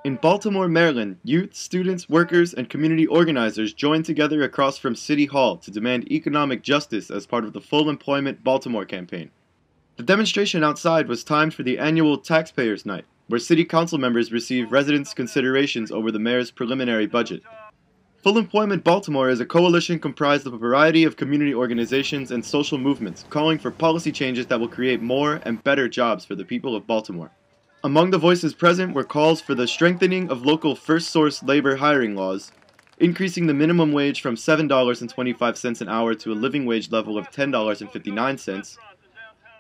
In Baltimore, Maryland, youth, students, workers, and community organizers joined together across from City Hall to demand economic justice as part of the Full Employment Baltimore campaign. The demonstration outside was timed for the annual Taxpayers' Night, where city council members receive residents' considerations over the mayor's preliminary budget. Full Employment Baltimore is a coalition comprised of a variety of community organizations and social movements calling for policy changes that will create more and better jobs for the people of Baltimore. Among the voices present were calls for the strengthening of local first-source labor hiring laws, increasing the minimum wage from $7.25 an hour to a living wage level of $10.59,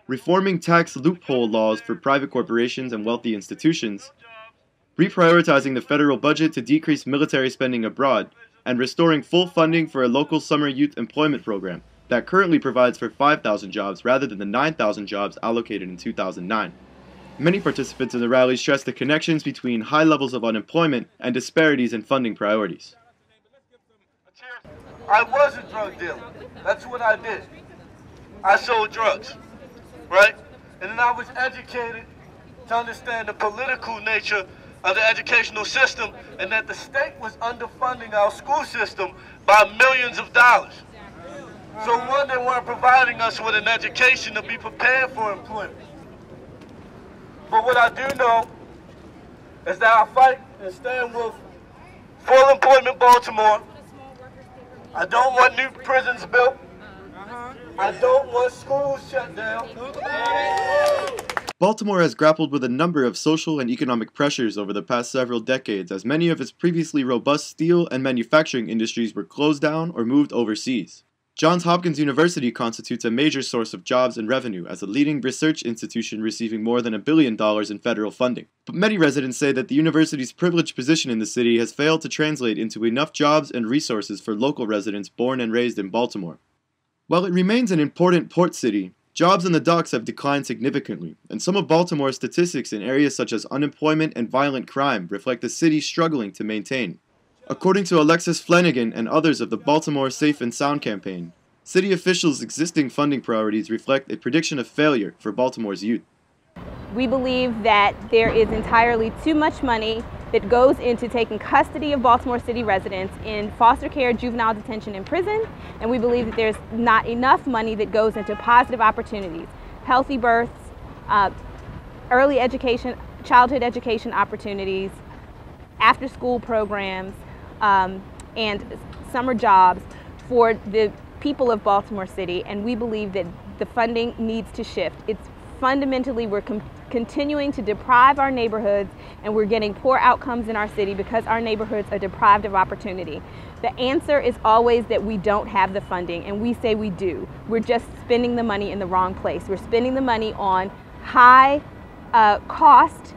reforming tax loophole laws for private corporations and wealthy institutions, reprioritizing the federal budget to decrease military spending abroad, and restoring full funding for a local summer youth employment program that currently provides for 5,000 jobs rather than the 9,000 jobs allocated in 2009. Many participants in the rally stressed the connections between high levels of unemployment and disparities in funding priorities. I was a drug dealer. That's what I did. I sold drugs, right? And then I was educated to understand the political nature of the educational system and that the state was underfunding our school system by millions of dollars. So one, they weren't providing us with an education to be prepared for employment. But what I do know is that I fight and stand with Full Employment Baltimore. I don't want new prisons built. I don't want schools shut down. Baltimore has grappled with a number of social and economic pressures over the past several decades as many of its previously robust steel and manufacturing industries were closed down or moved overseas. Johns Hopkins University constitutes a major source of jobs and revenue as a leading research institution receiving more than $1 billion in federal funding. But many residents say that the university's privileged position in the city has failed to translate into enough jobs and resources for local residents born and raised in Baltimore. While it remains an important port city, jobs in the docks have declined significantly, and some of Baltimore's statistics in areas such as unemployment and violent crime reflect the city struggling to maintain. According to Alexis Flanagan and others of the Baltimore Safe and Sound campaign, city officials' existing funding priorities reflect a prediction of failure for Baltimore's youth. We believe that there is entirely too much money that goes into taking custody of Baltimore City residents in foster care, juvenile detention, and prison, and we believe that there's not enough money that goes into positive opportunities, healthy births, early education, childhood education opportunities, after-school programs, and summer jobs for the people of Baltimore City, and we believe that the funding needs to shift. It's fundamentally, we're continuing to deprive our neighborhoods, and we're getting poor outcomes in our city because our neighborhoods are deprived of opportunity. The answer is always that we don't have the funding, and we say we do. We're just spending the money in the wrong place. We're spending the money on high cost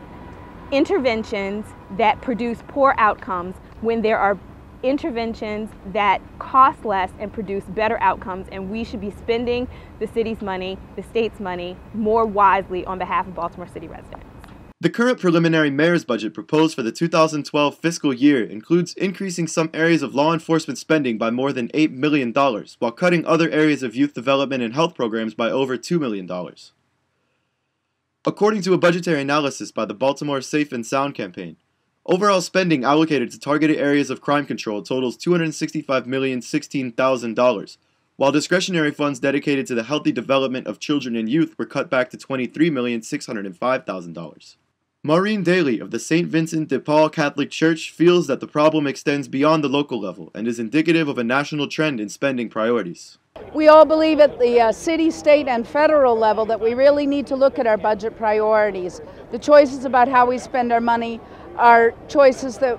interventions that produce poor outcomes when there are interventions that cost less and produce better outcomes, and we should be spending the city's money, the state's money, more wisely on behalf of Baltimore City residents. The current preliminary mayor's budget proposed for the 2012 fiscal year includes increasing some areas of law enforcement spending by more than $8 million, while cutting other areas of youth development and health programs by over $2 million. According to a budgetary analysis by the Baltimore Safe and Sound campaign, overall spending allocated to targeted areas of crime control totals $265,016,000, while discretionary funds dedicated to the healthy development of children and youth were cut back to $23,605,000. Maureen Daly of the St. Vincent de Paul Catholic Church feels that the problem extends beyond the local level and is indicative of a national trend in spending priorities. We all believe at the city, state, and federal level that we really need to look at our budget priorities. The choices about how we spend our money are choices that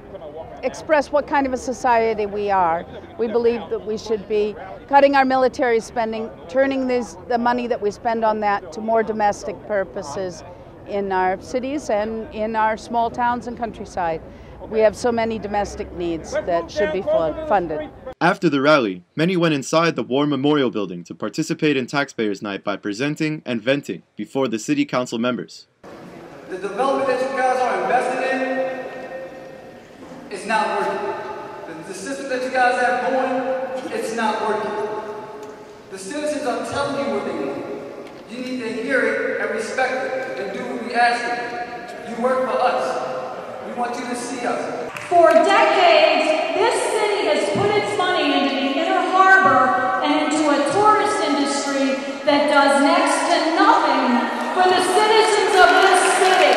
express what kind of a society we are. We believe that we should be cutting our military spending, turning the money that we spend on that to more domestic purposes in our cities and in our small towns and countryside. We have so many domestic needs that should be funded. After the rally, many went inside the War Memorial Building to participate in Taxpayers' Night by presenting and venting before the city council members. The development that you guys are invested in is not working. The system that you guys have going, it's not working. The citizens are telling you what they want. You need to hear it and respect it and do what we ask you. You work for us. We We want you to see us. For decades, this city has put its money into the inner harbor and into a tourist industry that does next to nothing for the citizens of this city.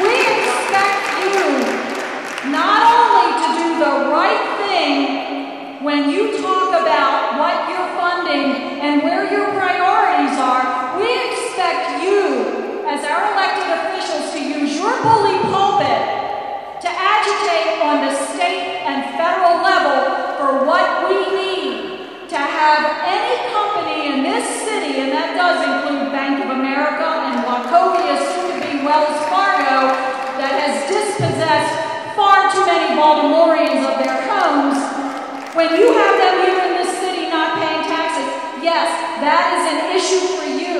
We expect you not only to do the right thing when you talk about what you're funding and where your priorities are, we expect you, as our elected officials, to use your bully pulpit to agitate on the state and federal level for what we need to have any company in this city, and that does include Bank of America and Wachovia, soon to be Wells Fargo, that has dispossessed far too many Baltimoreans of their homes. When you have them here in this city not paying taxes, yes, that is an issue for you,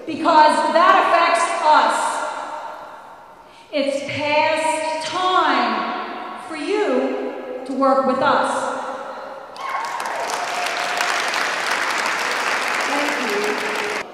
because that affects us. It's past time for you to work with us.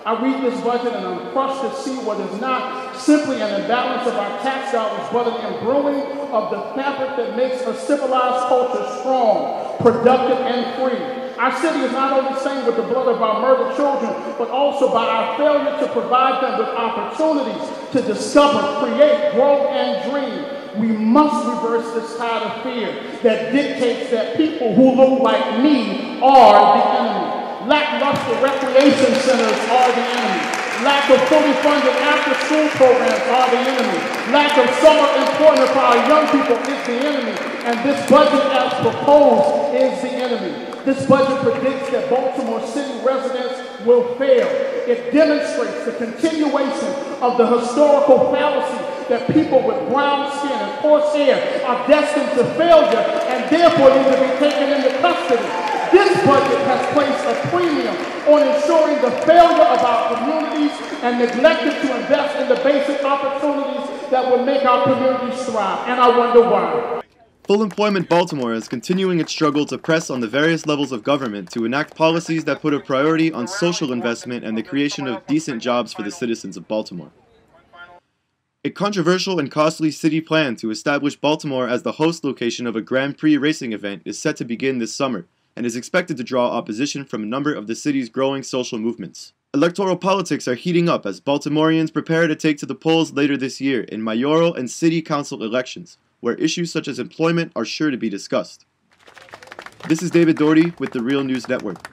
I read this budget and I'm crushed to see what is not simply an imbalance of our tax dollars, but an embrewing of the fabric that makes a civilized culture strong, productive, and free. Our city is not only stained with the blood of our murdered children, but also by our failure to provide them with opportunities to discover, create, grow, and dream. We must reverse this tide of fear that dictates that people who look like me are the enemy. Lackluster recreation centers are the enemy. Lack of fully funded after-school programs are the enemy. Lack of summer employment for our young people is the enemy. And this budget as proposed is the enemy. This budget predicts that Baltimore City residents will fail. It demonstrates the continuation of the historical fallacy that people with brown skin and coarse hair are destined to failure and therefore need to be taken into custody. This budget has placed a premium on ensuring the failure of our communities and neglected to invest in the basic opportunities that will make our communities thrive. And I wonder why. Full Employment Baltimore is continuing its struggle to press on the various levels of government to enact policies that put a priority on social investment and the creation of decent jobs for the citizens of Baltimore. A controversial and costly city plan to establish Baltimore as the host location of a Grand Prix racing event is set to begin this summer, and is expected to draw opposition from a number of the city's growing social movements. Electoral politics are heating up as Baltimoreans prepare to take to the polls later this year in mayoral and city council elections, where issues such as employment are sure to be discussed. This is David Doherty with the Real News Network.